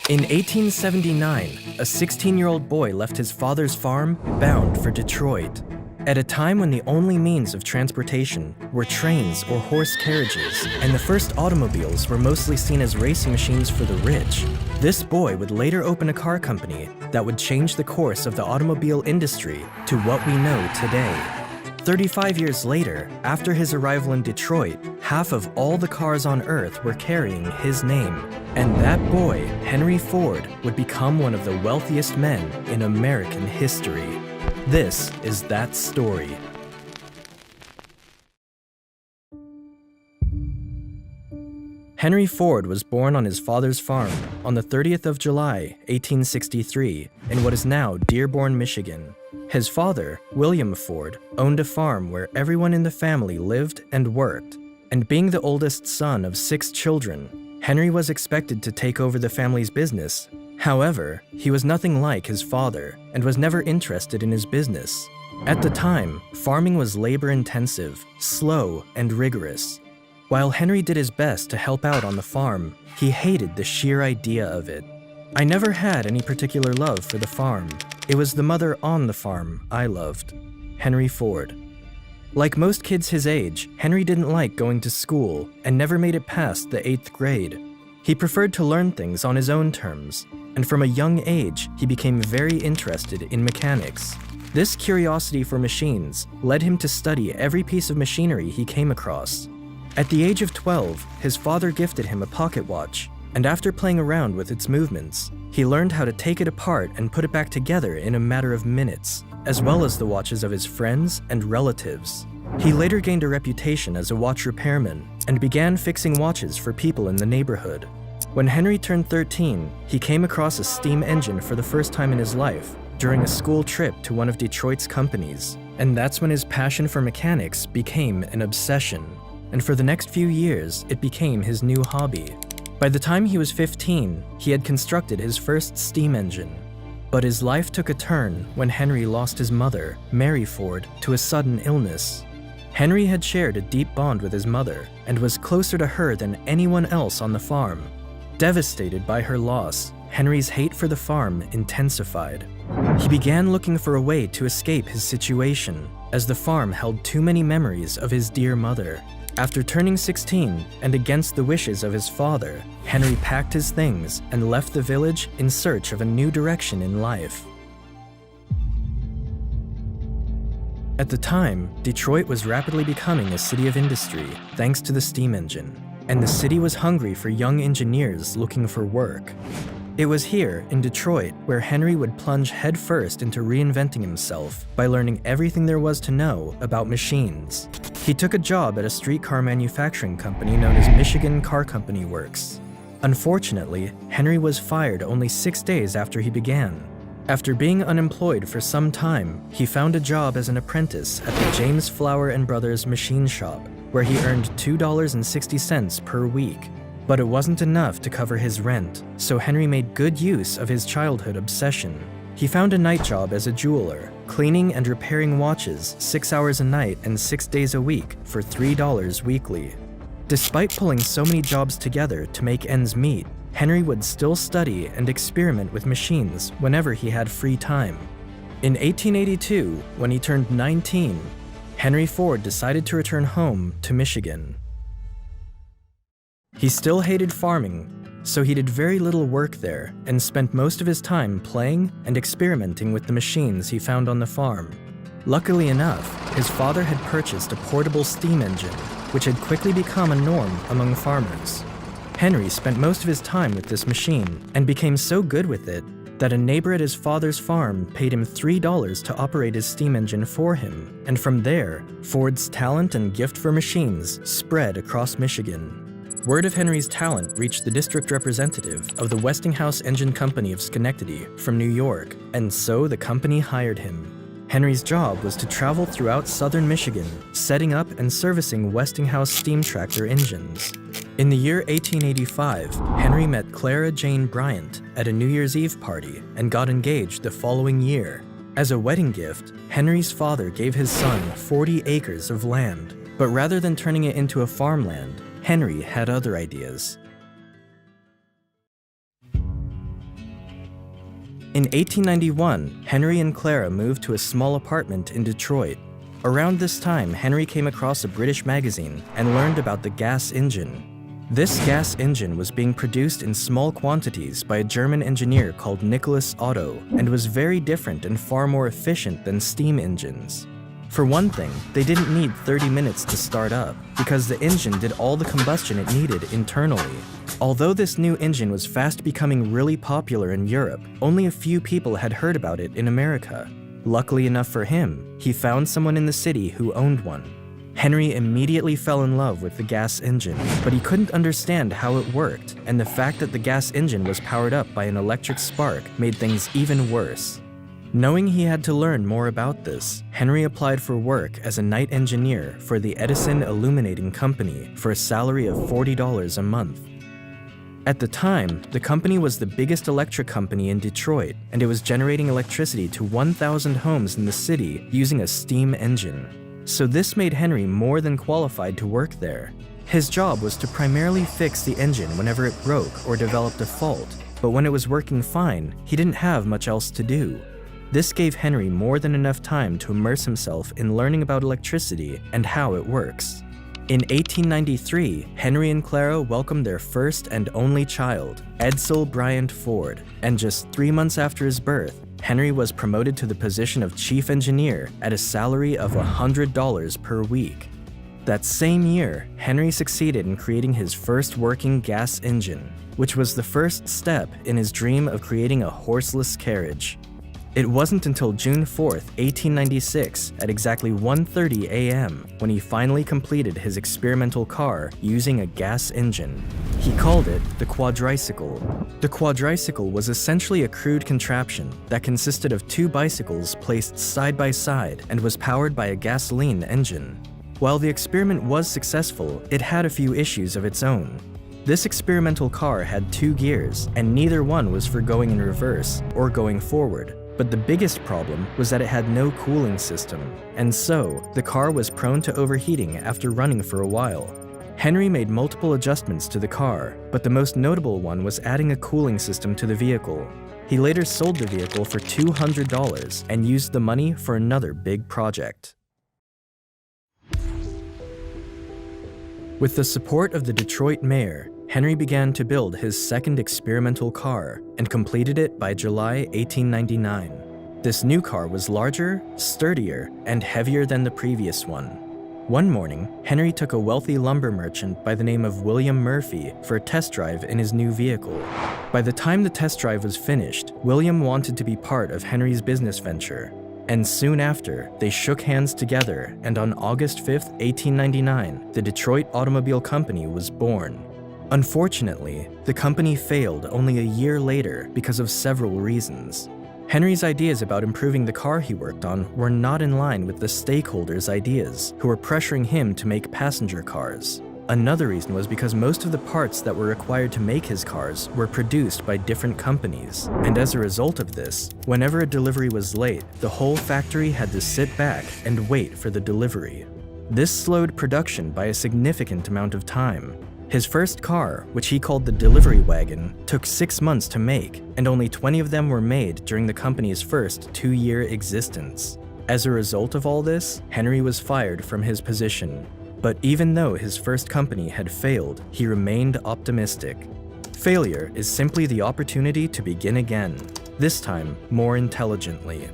In 1879, a 16-year-old boy left his father's farm bound for Detroit. At a time when the only means of transportation were trains or horse carriages, and the first automobiles were mostly seen as racing machines for the rich, this boy would later open a car company that would change the course of the automobile industry to what we know today. 35 years later, after his arrival in Detroit, half of all the cars on Earth were carrying his name. And that boy, Henry Ford, would become one of the wealthiest men in American history. This is that story. Henry Ford was born on his father's farm on the 30th of July, 1863, in what is now Dearborn, Michigan. His father, William Ford, owned a farm where everyone in the family lived and worked. And being the oldest son of 6 children, Henry was expected to take over the family's business. However, he was nothing like his father and was never interested in his business. At the time, farming was labor-intensive, slow, and rigorous. While Henry did his best to help out on the farm, he hated the sheer idea of it. "I never had any particular love for the farm. It was the mother on the farm I loved." Henry Ford. Like most kids his age, Henry didn't like going to school and never made it past the 8th grade. He preferred to learn things on his own terms, and from a young age, he became very interested in mechanics. This curiosity for machines led him to study every piece of machinery he came across. At the age of 12, his father gifted him a pocket watch, and after playing around with its movements, he learned how to take it apart and put it back together in a matter of minutes, as well as the watches of his friends and relatives. He later gained a reputation as a watch repairman and began fixing watches for people in the neighborhood. When Henry turned 13, he came across a steam engine for the first time in his life during a school trip to one of Detroit's companies, and that's when his passion for mechanics became an obsession. And for the next few years, it became his new hobby. By the time he was 15, he had constructed his first steam engine. But his life took a turn when Henry lost his mother, Mary Ford, to a sudden illness. Henry had shared a deep bond with his mother and was closer to her than anyone else on the farm. Devastated by her loss, Henry's hate for the farm intensified. He began looking for a way to escape his situation, as the farm held too many memories of his dear mother. After turning 16, and against the wishes of his father, Henry packed his things and left the village in search of a new direction in life. At the time, Detroit was rapidly becoming a city of industry thanks to the steam engine, and the city was hungry for young engineers looking for work. It was here, in Detroit, where Henry would plunge headfirst into reinventing himself by learning everything there was to know about machines. He took a job at a streetcar manufacturing company known as Michigan Car Company Works. Unfortunately, Henry was fired only 6 days after he began. After being unemployed for some time, he found a job as an apprentice at the James Flower & Brothers machine shop, where he earned $2.60 per week. But it wasn't enough to cover his rent, so Henry made good use of his childhood obsession. He found a night job as a jeweler, cleaning and repairing watches 6 hours a night and 6 days a week for $3 weekly. Despite pulling so many jobs together to make ends meet, Henry would still study and experiment with machines whenever he had free time. In 1882, when he turned 19, Henry Ford decided to return home to Michigan. He still hated farming, so he did very little work there and spent most of his time playing and experimenting with the machines he found on the farm. Luckily enough, his father had purchased a portable steam engine, which had quickly become a norm among farmers. Henry spent most of his time with this machine and became so good with it that a neighbor at his father's farm paid him $3 to operate his steam engine for him, and from there, Ford's talent and gift for machines spread across Michigan. Word of Henry's talent reached the district representative of the Westinghouse Engine Company of Schenectady from New York, and so the company hired him. Henry's job was to travel throughout southern Michigan, setting up and servicing Westinghouse steam tractor engines. In the year 1885, Henry met Clara Jane Bryant at a New Year's Eve party and got engaged the following year. As a wedding gift, Henry's father gave his son 40 acres of land, but rather than turning it into a farmland, Henry had other ideas. In 1891, Henry and Clara moved to a small apartment in Detroit. Around this time, Henry came across a British magazine and learned about the gas engine. This gas engine was being produced in small quantities by a German engineer called Nicholas Otto and was very different and far more efficient than steam engines. For one thing, they didn't need 30 minutes to start up because the engine did all the combustion it needed internally. Although this new engine was fast becoming really popular in Europe, only a few people had heard about it in America. Luckily enough for him, he found someone in the city who owned one. Henry immediately fell in love with the gas engine, but he couldn't understand how it worked, and the fact that the gas engine was powered up by an electric spark made things even worse. Knowing he had to learn more about this, Henry applied for work as a night engineer for the Edison Illuminating Company for a salary of $40 a month. At the time, the company was the biggest electric company in Detroit, and it was generating electricity to 1,000 homes in the city using a steam engine. So this made Henry more than qualified to work there. His job was to primarily fix the engine whenever it broke or developed a fault, but when it was working fine, he didn't have much else to do. This gave Henry more than enough time to immerse himself in learning about electricity and how it works. In 1893, Henry and Clara welcomed their first and only child, Edsel Bryant Ford, and just 3 months after his birth, Henry was promoted to the position of chief engineer at a salary of $100 per week. That same year, Henry succeeded in creating his first working gas engine, which was the first step in his dream of creating a horseless carriage. It wasn't until June 4th, 1896, at exactly 1:30 a.m., when he finally completed his experimental car using a gas engine. He called it the quadricycle. The quadricycle was essentially a crude contraption that consisted of 2 bicycles placed side by side and was powered by a gasoline engine. While the experiment was successful, it had a few issues of its own. This experimental car had 2 gears, and neither one was for going in reverse or going forward. But the biggest problem was that it had no cooling system, and so the car was prone to overheating after running for a while. Henry made multiple adjustments to the car, but the most notable one was adding a cooling system to the vehicle. He later sold the vehicle for $200 and used the money for another big project. With the support of the Detroit mayor, Henry began to build his second experimental car and completed it by July 1899. This new car was larger, sturdier, and heavier than the previous one. One morning, Henry took a wealthy lumber merchant by the name of William Murphy for a test drive in his new vehicle. By the time the test drive was finished, William wanted to be part of Henry's business venture. And soon after, they shook hands together, and on August 5th, 1899, the Detroit Automobile Company was born. Unfortunately, the company failed only a year later because of several reasons. Henry's ideas about improving the car he worked on were not in line with the stakeholders' ideas, who were pressuring him to make passenger cars. Another reason was because most of the parts that were required to make his cars were produced by different companies, and as a result of this, whenever a delivery was late, the whole factory had to sit back and wait for the delivery. This slowed production by a significant amount of time. His first car, which he called the delivery wagon, took 6 months to make, and only 20 of them were made during the company's first 2-year existence. As a result of all this, Henry was fired from his position. But even though his first company had failed, he remained optimistic. Failure is simply the opportunity to begin again, this time more intelligently.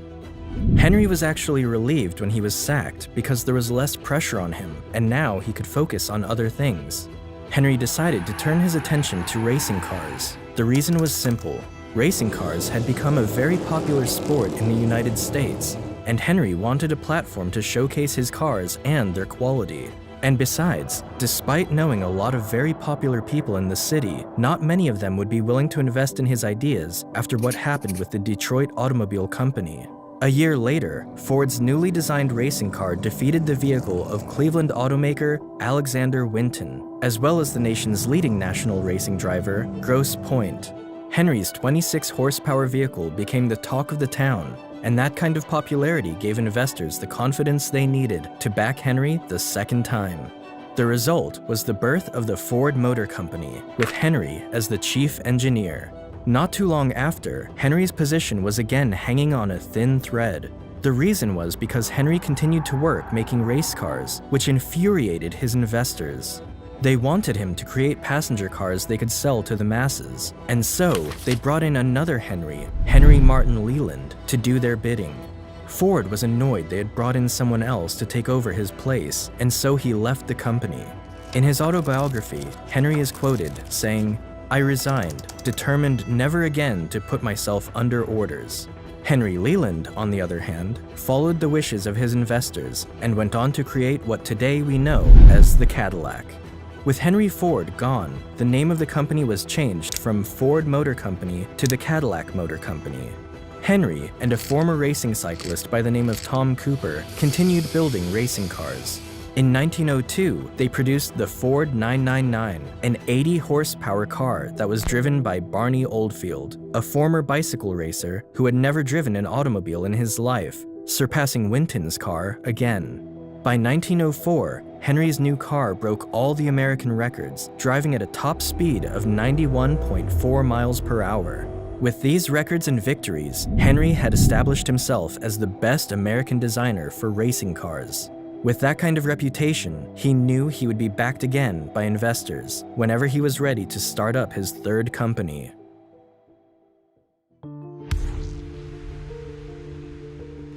Henry was actually relieved when he was sacked because there was less pressure on him, and now he could focus on other things. Henry decided to turn his attention to racing cars. The reason was simple. Racing cars had become a very popular sport in the United States, and Henry wanted a platform to showcase his cars and their quality. And besides, despite knowing a lot of very popular people in the city, not many of them would be willing to invest in his ideas after what happened with the Detroit Automobile Company. A year later, Ford's newly designed racing car defeated the vehicle of Cleveland automaker Alexander Winton, as well as the nation's leading national racing driver, Grosse Pointe. Henry's 26-horsepower vehicle became the talk of the town, and that kind of popularity gave investors the confidence they needed to back Henry the second time. The result was the birth of the Ford Motor Company, with Henry as the chief engineer. Not too long after, Henry's position was again hanging on a thin thread. The reason was because Henry continued to work making race cars, which infuriated his investors. They wanted him to create passenger cars they could sell to the masses, and so they brought in another Henry, Henry Martin Leland, to do their bidding. Ford was annoyed they had brought in someone else to take over his place, and so he left the company. In his autobiography, Henry is quoted saying, "I resigned, determined never again to put myself under orders." Henry Leland, on the other hand, followed the wishes of his investors and went on to create what today we know as the Cadillac. With Henry Ford gone, the name of the company was changed from Ford Motor Company to the Cadillac Motor Company. Henry and a former racing cyclist by the name of Tom Cooper continued building racing cars. In 1902, they produced the Ford 999, an 80-horsepower car that was driven by Barney Oldfield, a former bicycle racer who had never driven an automobile in his life, surpassing Winton's car again. By 1904, Henry's new car broke all the American records, driving at a top speed of 91.4 miles per hour. With these records and victories, Henry had established himself as the best American designer for racing cars. With that kind of reputation, he knew he would be backed again by investors whenever he was ready to start up his third company.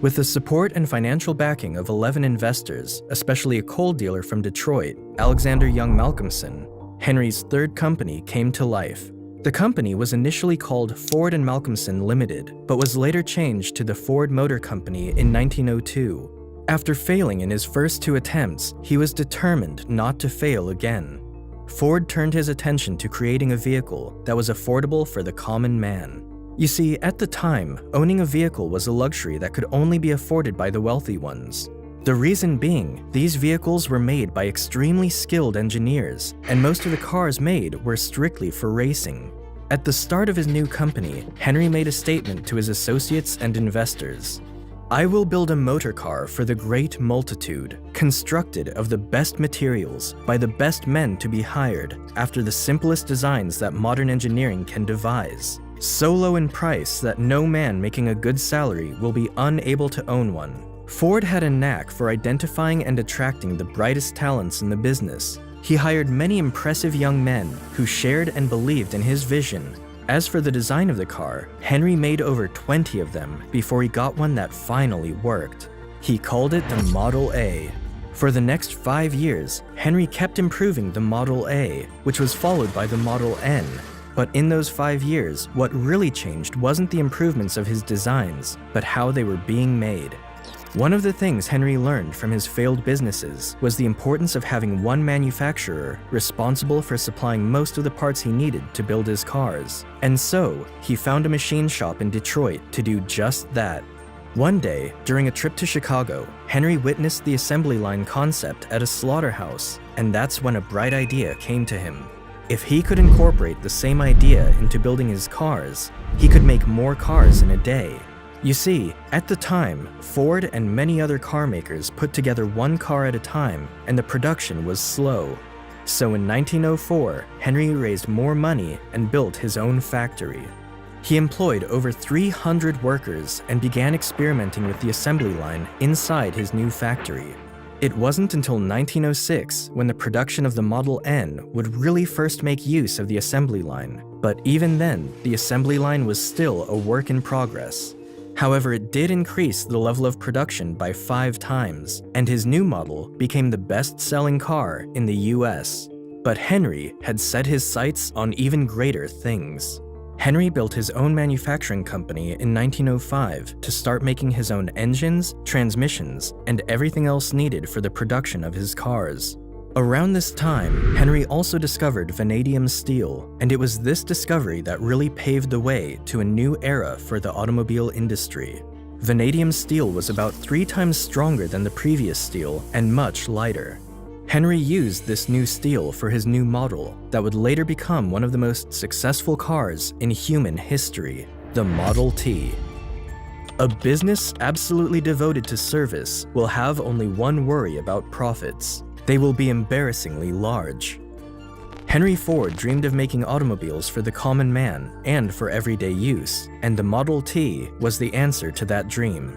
With the support and financial backing of 11 investors, especially a coal dealer from Detroit, Alexander Young Malcolmson, Henry's third company came to life. The company was initially called Ford & Malcolmson Limited, but was later changed to the Ford Motor Company in 1902. After failing in his first 2 attempts, he was determined not to fail again. Ford turned his attention to creating a vehicle that was affordable for the common man. You see, at the time, owning a vehicle was a luxury that could only be afforded by the wealthy ones. The reason being, these vehicles were made by extremely skilled engineers, and most of the cars made were strictly for racing. At the start of his new company, Henry made a statement to his associates and investors. "I will build a motor car for the great multitude, constructed of the best materials, by the best men to be hired, after the simplest designs that modern engineering can devise, so low in price that no man making a good salary will be unable to own one." Ford had a knack for identifying and attracting the brightest talents in the business. He hired many impressive young men who shared and believed in his vision. As for the design of the car, Henry made over 20 of them before he got one that finally worked. He called it the Model A. For the next 5 years, Henry kept improving the Model A, which was followed by the Model N. But in those 5 years, what really changed wasn't the improvements of his designs, but how they were being made. One of the things Henry learned from his failed businesses was the importance of having one manufacturer responsible for supplying most of the parts he needed to build his cars. And so, he found a machine shop in Detroit to do just that. One day, during a trip to Chicago, Henry witnessed the assembly line concept at a slaughterhouse, and that's when a bright idea came to him. If he could incorporate the same idea into building his cars, he could make more cars in a day. You see, at the time, Ford and many other car makers put together one car at a time, and the production was slow. So in 1904, Henry raised more money and built his own factory. He employed over 300 workers and began experimenting with the assembly line inside his new factory. It wasn't until 1906 when the production of the Model N would really first make use of the assembly line, but even then, the assembly line was still a work in progress. However, it did increase the level of production by 5 times, and his new model became the best-selling car in the US. But Henry had set his sights on even greater things. Henry built his own manufacturing company in 1905 to start making his own engines, transmissions, and everything else needed for the production of his cars. Around this time, Henry also discovered vanadium steel, and it was this discovery that really paved the way to a new era for the automobile industry. Vanadium steel was about 3 times stronger than the previous steel and much lighter. Henry used this new steel for his new model that would later become one of the most successful cars in human history, the Model T. A business absolutely devoted to service will have only one worry about profits. They will be embarrassingly large. Henry Ford dreamed of making automobiles for the common man and for everyday use, and the Model T was the answer to that dream.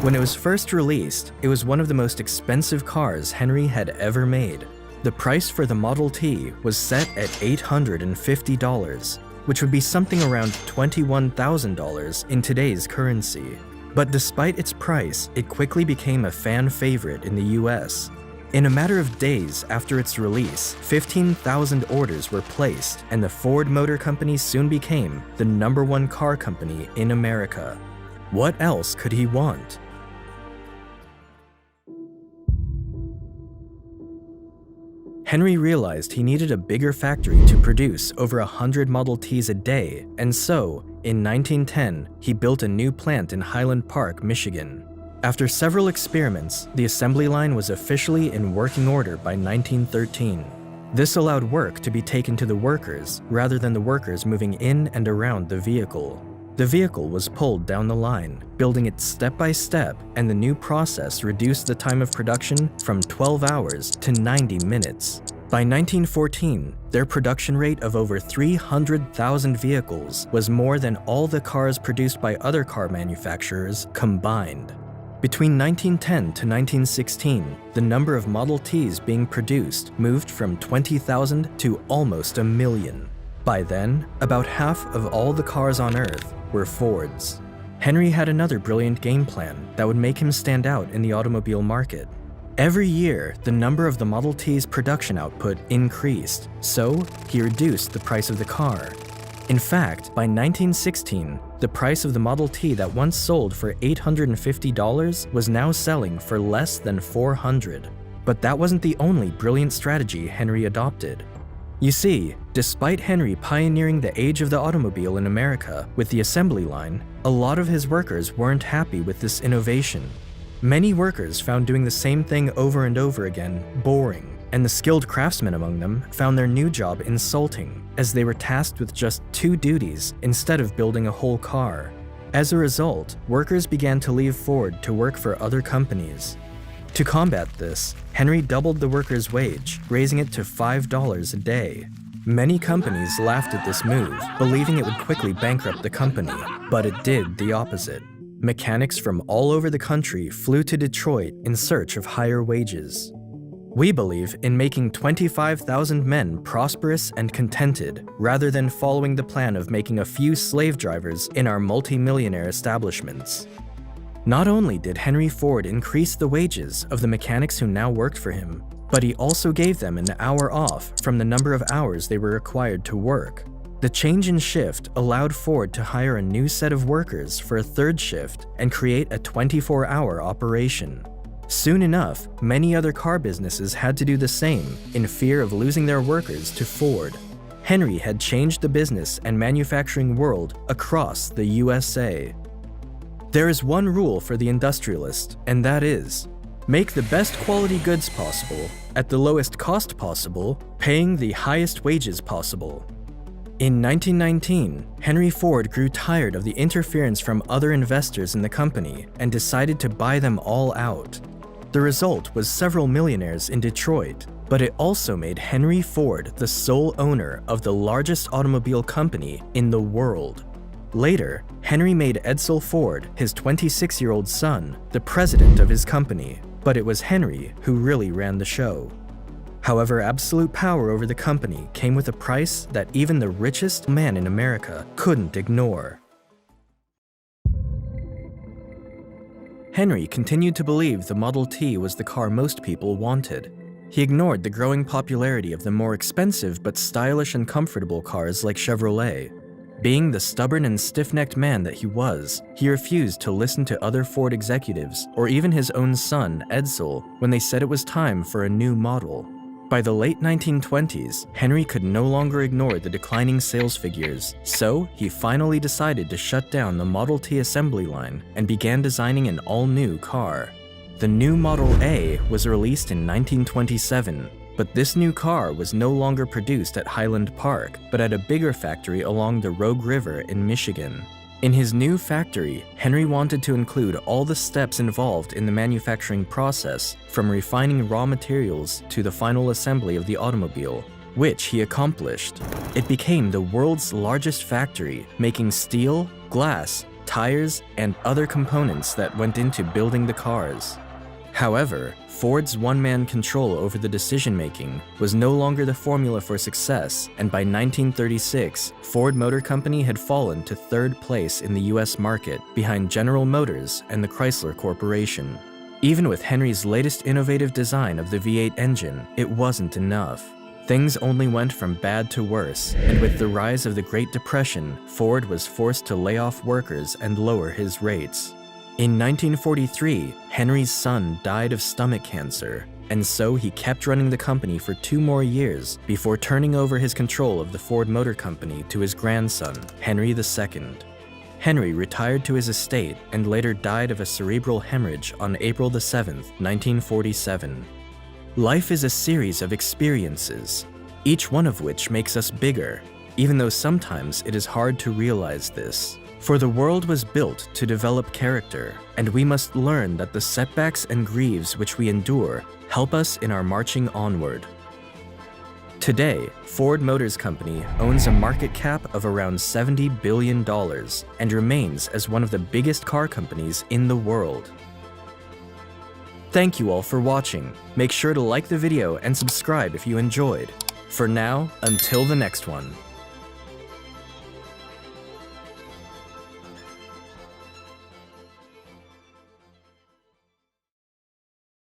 When it was first released, it was one of the most expensive cars Henry had ever made. The price for the Model T was set at $850, which would be something around $21,000 in today's currency. But despite its price, it quickly became a fan favorite in the US. In a matter of days after its release, 15,000 orders were placed, and the Ford Motor Company soon became the #1 car company in America. What else could he want? Henry realized he needed a bigger factory to produce over 100 Model Ts a day, and so, in 1910, he built a new plant in Highland Park, Michigan. After several experiments, the assembly line was officially in working order by 1913. This allowed work to be taken to the workers rather than the workers moving in and around the vehicle. The vehicle was pulled down the line, building it step by step, and the new process reduced the time of production from 12 hours to 90 minutes. By 1914, their production rate of over 300,000 vehicles was more than all the cars produced by other car manufacturers combined. Between 1910 to 1916, the number of Model Ts being produced moved from 20,000 to almost 1 million. By then, about half of all the cars on Earth were Fords. Henry had another brilliant game plan that would make him stand out in the automobile market. Every year, the number of the Model T's production output increased, so he reduced the price of the car. In fact, by 1916, the price of the Model T that once sold for $850 was now selling for less than $400. But that wasn't the only brilliant strategy Henry adopted. You see, despite Henry pioneering the age of the automobile in America with the assembly line, a lot of his workers weren't happy with this innovation. Many workers found doing the same thing over and over again boring, and the skilled craftsmen among them found their new job insulting, as they were tasked with just 2 duties instead of building a whole car. As a result, workers began to leave Ford to work for other companies. To combat this, Henry doubled the workers' wage, raising it to $5 a day. Many companies laughed at this move, believing it would quickly bankrupt the company, but it did the opposite. Mechanics from all over the country flew to Detroit in search of higher wages. We believe in making 25,000 men prosperous and contented, rather than following the plan of making a few slave drivers in our multi-millionaire establishments. Not only did Henry Ford increase the wages of the mechanics who now worked for him, but he also gave them an hour off from the number of hours they were required to work. The change in shift allowed Ford to hire a new set of workers for a third shift and create a 24-hour operation. Soon enough, many other car businesses had to do the same in fear of losing their workers to Ford. Henry had changed the business and manufacturing world across the USA. There is one rule for the industrialist, and that is, make the best quality goods possible, at the lowest cost possible, paying the highest wages possible. In 1919, Henry Ford grew tired of the interference from other investors in the company and decided to buy them all out. The result was several millionaires in Detroit, but it also made Henry Ford the sole owner of the largest automobile company in the world. Later, Henry made Edsel Ford, his 26-year-old son, the president of his company, but it was Henry who really ran the show. However, absolute power over the company came with a price that even the richest man in America couldn't ignore. Henry continued to believe the Model T was the car most people wanted. He ignored the growing popularity of the more expensive but stylish and comfortable cars like Chevrolet. Being the stubborn and stiff-necked man that he was, he refused to listen to other Ford executives or even his own son, Edsel, when they said it was time for a new model. By the late 1920s, Henry could no longer ignore the declining sales figures, so he finally decided to shut down the Model T assembly line and began designing an all-new car. The new Model A was released in 1927, but this new car was no longer produced at Highland Park, but at a bigger factory along the Rogue River in Michigan. In his new factory, Henry wanted to include all the steps involved in the manufacturing process, from refining raw materials to the final assembly of the automobile. which he accomplished. It became the world's largest factory, making steel, glass, tires, and other components that went into building the cars. However, Ford's one-man control over the decision-making was no longer the formula for success, and by 1936, Ford Motor Company had fallen to third place in the US market, behind General Motors and the Chrysler Corporation. Even with Henry's latest innovative design of the V8 engine, it wasn't enough. Things only went from bad to worse, and with the rise of the Great Depression, Ford was forced to lay off workers and lower his rates. In 1943, Henry's son died of stomach cancer, and so he kept running the company for 2 more years before turning over his control of the Ford Motor Company to his grandson, Henry II. Henry retired to his estate and later died of a cerebral hemorrhage on April 7, 1947. Life is a series of experiences, each one of which makes us bigger, even though sometimes it is hard to realize this. For the world was built to develop character, and we must learn that the setbacks and grieves which we endure help us in our marching onward. Today, Ford Motor Company owns a market cap of around $70 billion and remains as one of the biggest car companies in the world. Thank you all for watching. Make sure to like the video and subscribe if you enjoyed. For now, until the next one.